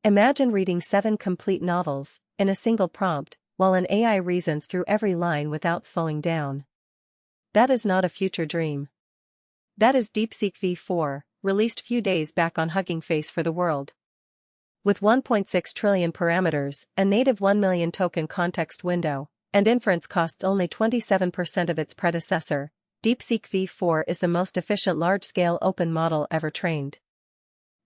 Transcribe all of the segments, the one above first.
Imagine reading 7 complete novels in a single prompt, while an AI reasons through every line without slowing down. That is not a future dream. That is DeepSeek-V4, released few days back on Hugging Face for the world. With 1.6 trillion parameters, a native 1 million token context window, and inference costs only 27% of its predecessor, DeepSeek-V4 is the most efficient large-scale open model ever trained.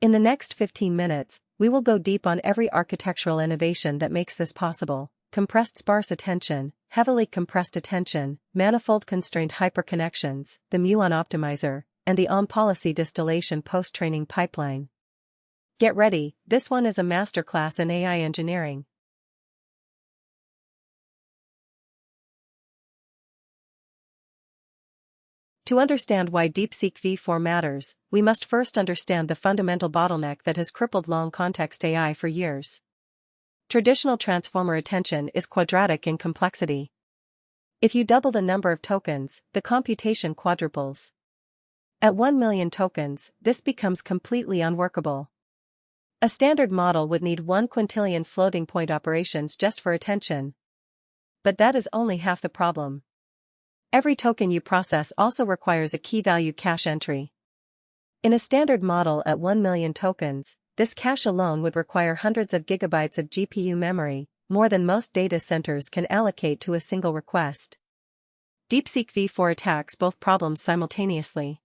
In the next 15 minutes, we will go deep on every architectural innovation that makes this possible: compressed sparse attention, heavily compressed attention, manifold-constrained hyper-connections, the Muon Optimizer, and the on-policy distillation post-training pipeline. Get ready, this one is a masterclass in AI engineering. To understand why DeepSeek-V4 matters, we must first understand the fundamental bottleneck that has crippled long-context AI for years. Traditional transformer attention is quadratic in complexity. If you double the number of tokens, the computation quadruples. At 1 million tokens, this becomes completely unworkable. A standard model would need 1 quintillion floating-point operations just for attention. But that is only half the problem. Every token you process also requires a key-value cache entry. In a standard model at 1 million tokens, this cache alone would require hundreds of gigabytes of GPU memory, more than most data centers can allocate to a single request. DeepSeek-V4 attacks both problems simultaneously.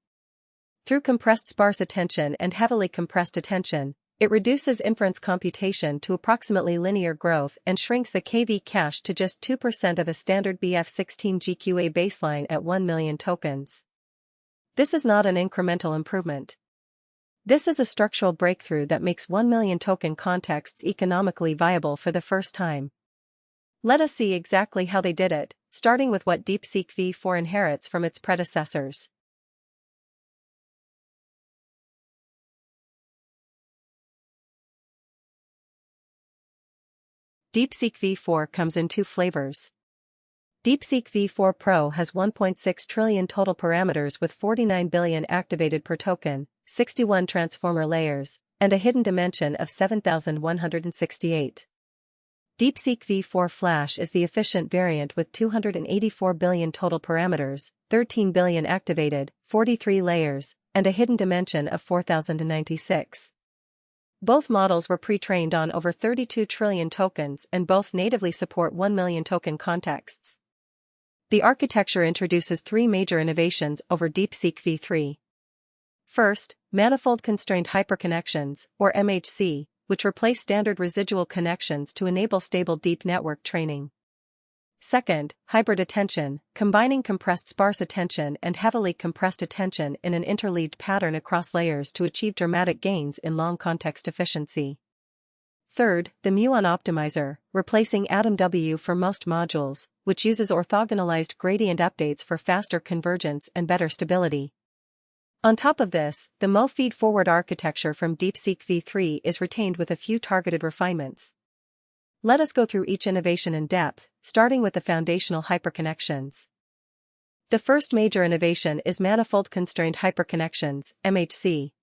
Through compressed sparse attention and heavily compressed attention, it reduces inference computation to approximately linear growth and shrinks the KV cache to just 2% of a standard BF16 GQA baseline at 1 million tokens. This is not an incremental improvement. This is a structural breakthrough that makes 1 million token contexts economically viable for the first time. Let us see exactly how they did it, starting with what DeepSeek-V4 inherits from its predecessors. DeepSeek-V4 comes in 2 flavors. DeepSeek-V4 Pro has 1.6 trillion total parameters with 49 billion activated per token, 61 transformer layers, and a hidden dimension of 7,168. DeepSeek-V4 Flash is the efficient variant with 284 billion total parameters, 13 billion activated, 43 layers, and a hidden dimension of 4,096. Both models were pre-trained on over 32 trillion tokens and both natively support 1 million token contexts. The architecture introduces 3 major innovations over DeepSeek-V3. First, Manifold-Constrained Hyper-Connections, or MHC, which replace standard residual connections to enable stable deep network training. Second, hybrid attention, combining compressed sparse attention and heavily compressed attention in an interleaved pattern across layers to achieve dramatic gains in long context efficiency. Third, the Muon Optimizer, replacing AtomW for most modules, which uses orthogonalized gradient updates for faster convergence and better stability. On top of this, the Mo feed-forward architecture from DeepSeek-V3 is retained with a few targeted refinements. Let us go through each innovation in depth, starting with the foundational hyperconnections. The first major innovation is Manifold-Constrained Hyper-Connections, MHC.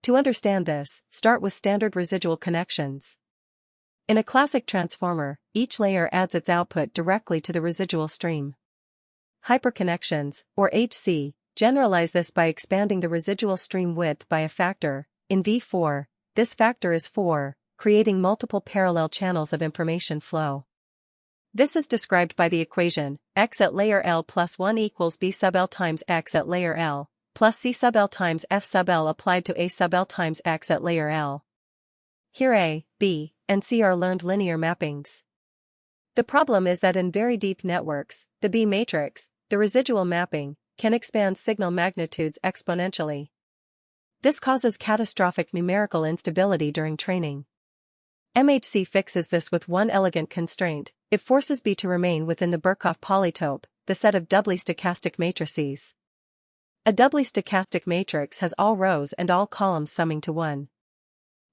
To understand this, start with standard residual connections. In a classic transformer, each layer adds its output directly to the residual stream. Hyperconnections, or HC, generalize this by expanding the residual stream width by a factor. In V4, this factor is 4, creating multiple parallel channels of information flow. This is described by the equation, x at layer L plus 1 equals b sub L times x at layer L, plus c sub L times f sub L applied to a sub L times x at layer L. Here A, B, and C are learned linear mappings. The problem is that in very deep networks, the B matrix, the residual mapping, can expand signal magnitudes exponentially. This causes catastrophic numerical instability during training. MHC fixes this with one elegant constraint: it forces B to remain within the Birkhoff polytope, the set of doubly stochastic matrices. A doubly stochastic matrix has all rows and all columns summing to 1.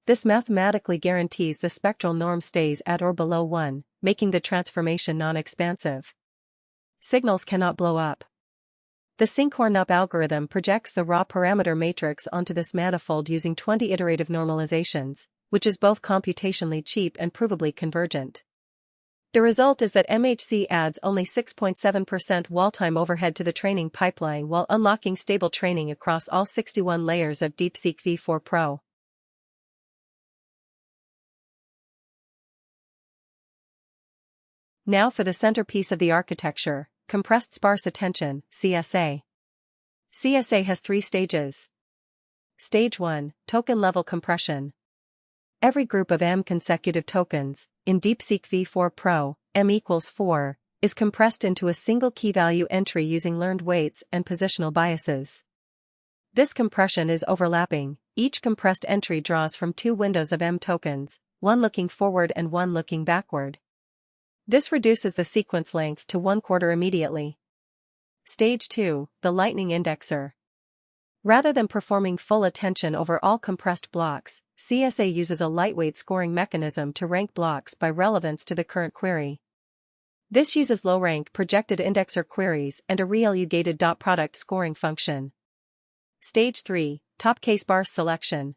This mathematically guarantees the spectral norm stays at or below 1, making the transformation non-expansive. Signals cannot blow up. The Sinkhorn-Up algorithm projects the raw parameter matrix onto this manifold using 20 iterative normalizations, which is both computationally cheap and provably convergent. The result is that MHC adds only 6.7% wall-time overhead to the training pipeline while unlocking stable training across all 61 layers of DeepSeek-V4 Pro. Now for the centerpiece of the architecture, compressed sparse attention, CSA. CSA has 3 stages. Stage 1, token-level compression. Every group of M consecutive tokens, in DeepSeek-V4 Pro, M equals 4, is compressed into a single key-value entry using learned weights and positional biases. This compression is overlapping. Each compressed entry draws from 2 windows of M tokens, one looking forward and one looking backward. This reduces the sequence length to 1/4 immediately. Stage 2, the lightning indexer. Rather than performing full attention over all compressed blocks, CSA uses a lightweight scoring mechanism to rank blocks by relevance to the current query. This uses low-rank projected indexer queries and a ReLU-gated dot product scoring function. Stage 3, top K sparse selection.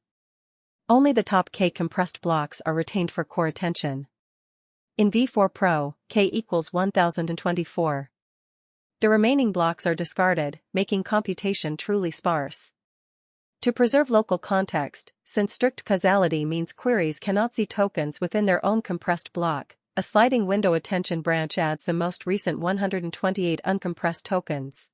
Only the top K compressed blocks are retained for core attention. In V4 Pro, K equals 1024. The remaining blocks are discarded, making computation truly sparse. To preserve local context, since strict causality means queries cannot see tokens within their own compressed block, a sliding window attention branch adds the most recent 128 uncompressed tokens.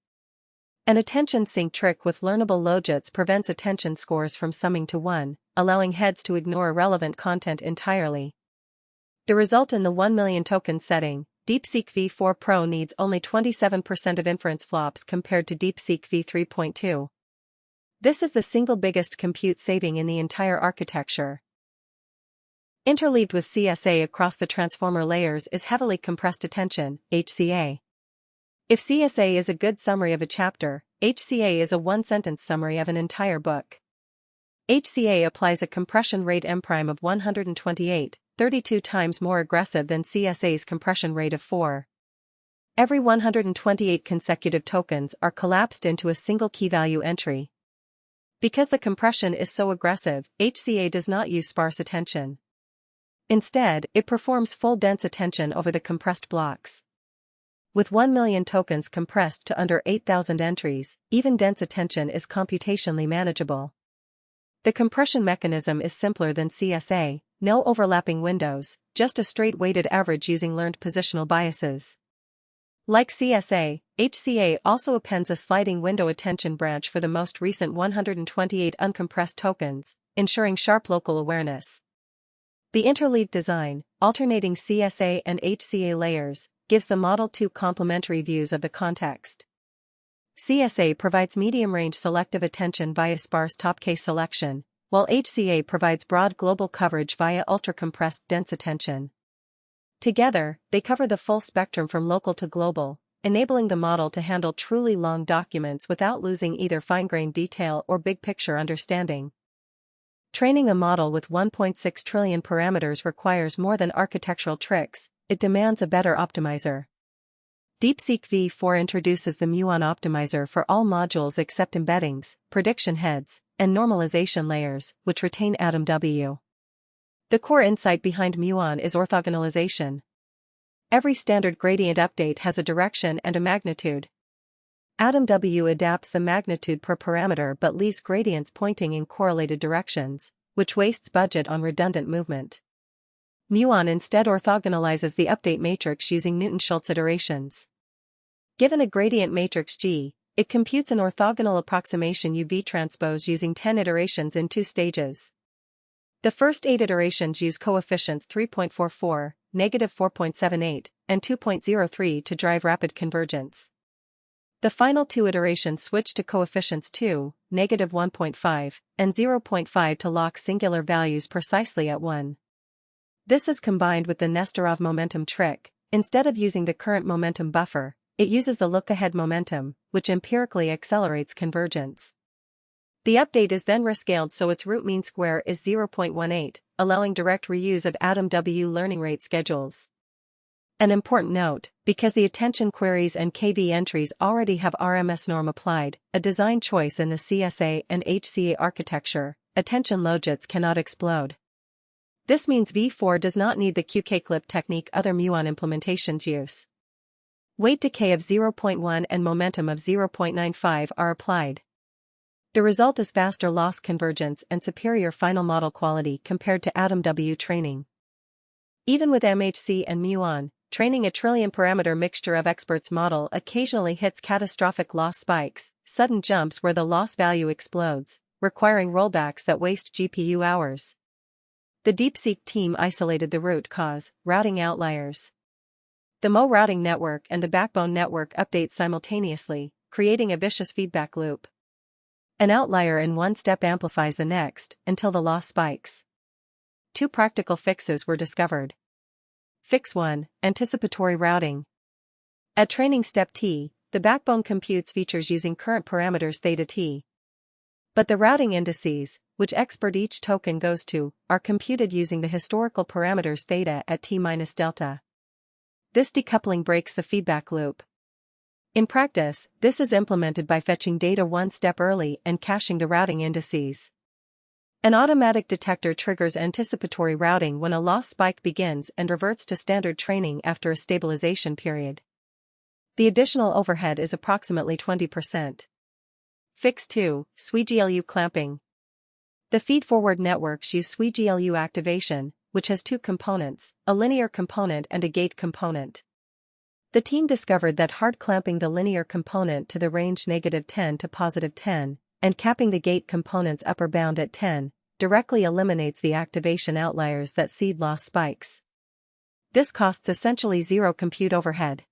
An attention sync trick with learnable logits prevents attention scores from summing to 1, allowing heads to ignore irrelevant content entirely. The result in the 1 million token setting, DeepSeek-V4 Pro needs only 27% of inference flops compared to DeepSeek-V3.2. This is the single biggest compute saving in the entire architecture. Interleaved with CSA across the transformer layers is heavily compressed attention, HCA. If CSA is a good summary of a chapter, HCA is a one-sentence summary of an entire book. HCA applies a compression rate M' of 128, 32 times more aggressive than CSA's compression rate of 4. Every 128 consecutive tokens are collapsed into a single key-value entry. Because the compression is so aggressive, HCA does not use sparse attention. Instead, it performs full dense attention over the compressed blocks. With 1 million tokens compressed to under 8,000 entries, even dense attention is computationally manageable. The compression mechanism is simpler than CSA, no overlapping windows, just a straight weighted average using learned positional biases. Like CSA, HCA also appends a sliding window attention branch for the most recent 128 uncompressed tokens, ensuring sharp local awareness. The interleaved design, alternating CSA and HCA layers, gives the model 2 complementary views of the context. CSA provides medium-range selective attention via sparse top K selection, while HCA provides broad global coverage via ultra-compressed dense attention. Together, they cover the full spectrum from local to global, enabling the model to handle truly long documents without losing either fine-grained detail or big-picture understanding. Training a model with 1.6 trillion parameters requires more than architectural tricks, it demands a better optimizer. DeepSeek-V4 introduces the Muon Optimizer for all modules except embeddings, prediction heads, and normalization layers, which retain AtomW. The core insight behind Muon is orthogonalization. Every standard gradient update has a direction and a magnitude. AtomW adapts the magnitude per parameter but leaves gradients pointing in correlated directions, which wastes budget on redundant movement. Muon instead orthogonalizes the update matrix using Newton-Schultz iterations. Given a gradient matrix G, it computes an orthogonal approximation UV transpose using 10 iterations in 2 stages. The first 8 iterations use coefficients 3.44, -4.78, and 2.03 to drive rapid convergence. The final 2 iterations switch to coefficients 2, -1.5, and 0.5 to lock singular values precisely at 1. This is combined with the Nesterov momentum trick. Instead of using the current momentum buffer, it uses the look-ahead momentum, which empirically accelerates convergence. The update is then rescaled so its root mean square is 0.18, allowing direct reuse of AtomW learning rate schedules. An important note, because the attention queries and KV entries already have RMS norm applied, a design choice in the CSA and HCA architecture, attention logits cannot explode. This means V4 does not need the QK clip technique other Muon implementations use. Weight decay of 0.1 and momentum of 0.95 are applied. The result is faster loss convergence and superior final model quality compared to AtomW training. Even with MHC and Muon, training a trillion-parameter mixture of experts model occasionally hits catastrophic loss spikes, sudden jumps where the loss value explodes, requiring rollbacks that waste GPU hours. The DeepSeek team isolated the root cause, routing outliers. The Mo routing network and the backbone network update simultaneously, creating a vicious feedback loop. An outlier in one step amplifies the next, until the loss spikes. 2 practical fixes were discovered. Fix 1, Anticipatory Routing. At training step T, the backbone computes features using current parameters theta T. But the routing indices, which expert each token goes to, are computed using the historical parameters theta at T minus delta. This decoupling breaks the feedback loop. In practice, this is implemented by fetching data one step early and caching the routing indices. An automatic detector triggers anticipatory routing when a loss spike begins and reverts to standard training after a stabilization period. The additional overhead is approximately 20%. Fix 2, SWI-GLU clamping. The feed-forward networks use SWI-GLU activation, which has 2 components, a linear component and a gate component. The team discovered that hard clamping the linear component to the range -10 to +10, and capping the gate component's upper bound at 10, directly eliminates the activation outliers that seed loss spikes. This costs essentially zero compute overhead.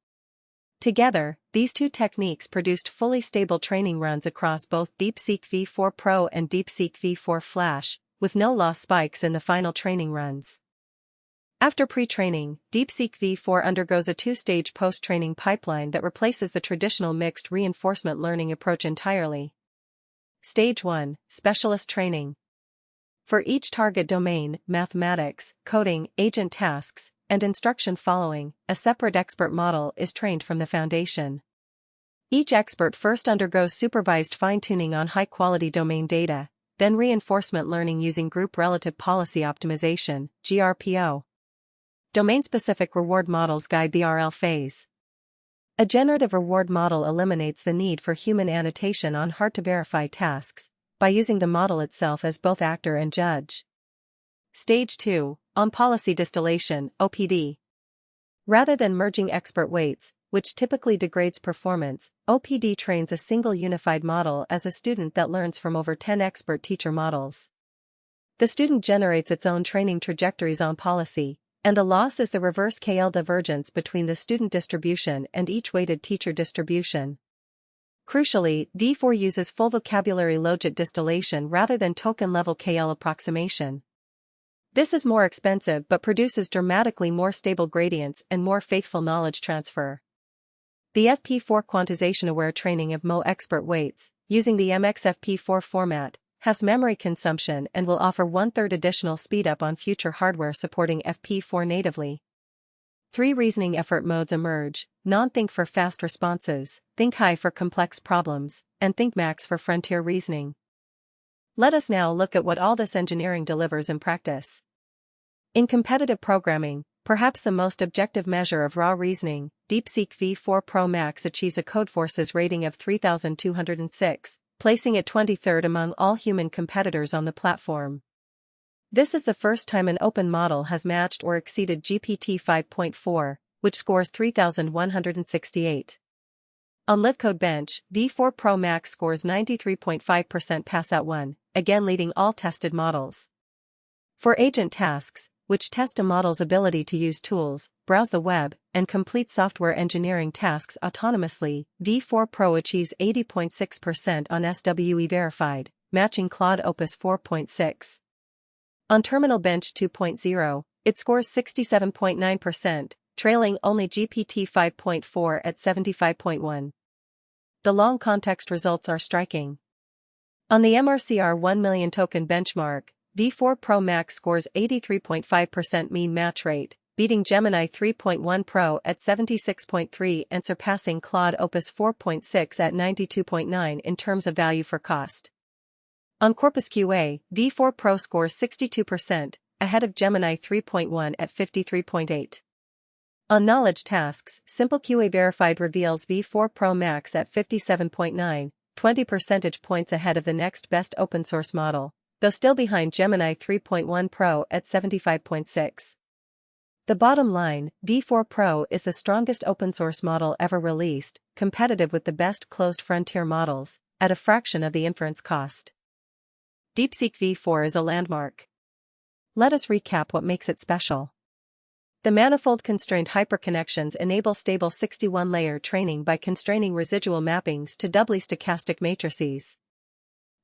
Together, these 2 techniques produced fully stable training runs across both DeepSeek-V4 Pro and DeepSeek-V4 Flash, with no loss spikes in the final training runs. After pre-training, DeepSeek-V4 undergoes a 2-stage post-training pipeline that replaces the traditional mixed reinforcement learning approach entirely. Stage 1, Specialist Training. For each target domain, mathematics, coding, agent tasks, and instruction following, a separate expert model is trained from the foundation. Each expert first undergoes supervised fine-tuning on high-quality domain data, then reinforcement learning using Group Relative Policy Optimization, GRPO. Domain-specific reward models guide the RL phase. A generative reward model eliminates the need for human annotation on hard-to-verify tasks, by using the model itself as both actor and judge. Stage 2, On-Policy Distillation, OPD. Rather than merging expert weights, which typically degrades performance, OPD trains a single unified model as a student that learns from over 10 expert teacher models. The student generates its own training trajectories on policy, and the loss is the reverse KL divergence between the student distribution and each weighted teacher distribution. Crucially, V4 uses full vocabulary logit distillation rather than token-level KL approximation. This is more expensive but produces dramatically more stable gradients and more faithful knowledge transfer. The FP4 quantization-aware training of Mo expert weights, using the MXFP4 format, has memory consumption and will offer 1/3 additional speedup on future hardware supporting FP4 natively. 3 reasoning effort modes emerge: non-think for fast responses, think high for complex problems, and think max for frontier reasoning. Let us now look at what all this engineering delivers in practice. In competitive programming, perhaps the most objective measure of raw reasoning, DeepSeek-V4 Pro Max achieves a Codeforces rating of 3,206, placing it 23rd among all human competitors on the platform. This is the first time an open model has matched or exceeded GPT-5.4, which scores 3,168. On LiveCodeBench, V4 Pro Max scores 93.5% pass-out-1, again leading all tested models. For agent tasks, which test a model's ability to use tools, browse the web, and complete software engineering tasks autonomously, V4 Pro achieves 80.6% on SWE verified, matching Claude Opus 4.6. On Terminal Bench 2.0, it scores 67.9%, trailing only GPT-5.4 at 75.1. The long context results are striking. On the MRCR 1 million token benchmark, V4 Pro Max scores 83.5% mean match rate, beating Gemini 3.1 Pro at 76.3 and surpassing Claude Opus 4.6 at 92.9 in terms of value for cost. On Corpus QA, V4 Pro scores 62%, ahead of Gemini 3.1 at 53.8. On knowledge tasks, Simple QA Verified reveals V4 Pro Max at 57.9, 20 percentage points ahead of the next best open source model, though still behind Gemini 3.1 Pro at 75.6. The bottom line, V4 Pro is the strongest open source model ever released, competitive with the best closed frontier models, at a fraction of the inference cost. DeepSeek-V4 is a landmark. Let us recap what makes it special. The Manifold-Constrained Hyper-Connections enable stable 61-layer training by constraining residual mappings to doubly stochastic matrices.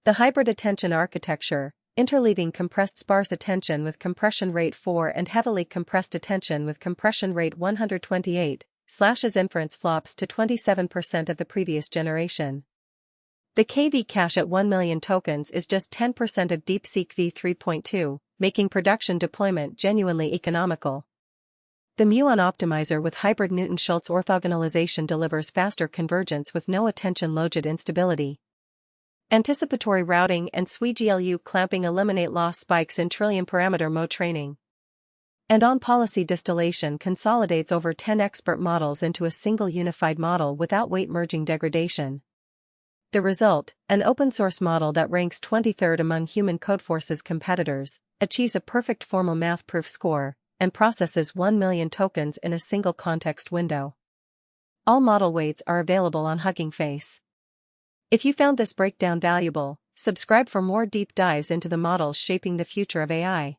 The hybrid attention architecture, interleaving compressed sparse attention with compression rate 4 and heavily compressed attention with compression rate 128, slashes inference flops to 27% of the previous generation. The KV cache at 1 million tokens is just 10% of DeepSeek-V 3.2, making production deployment genuinely economical. The Muon Optimizer with hybrid Newton-Schultz orthogonalization delivers faster convergence with no attention logit instability. Anticipatory routing and SWI-GLU clamping eliminate loss spikes in trillion-parameter mode training. And on-policy distillation consolidates over 10 expert models into a single unified model without weight merging degradation. The result, an open-source model that ranks 23rd among human Codeforce's competitors, achieves a perfect formal math-proof score, and processes 1 million tokens in a single context window. All model weights are available on Hugging Face. If you found this breakdown valuable, subscribe for more deep dives into the models shaping the future of AI.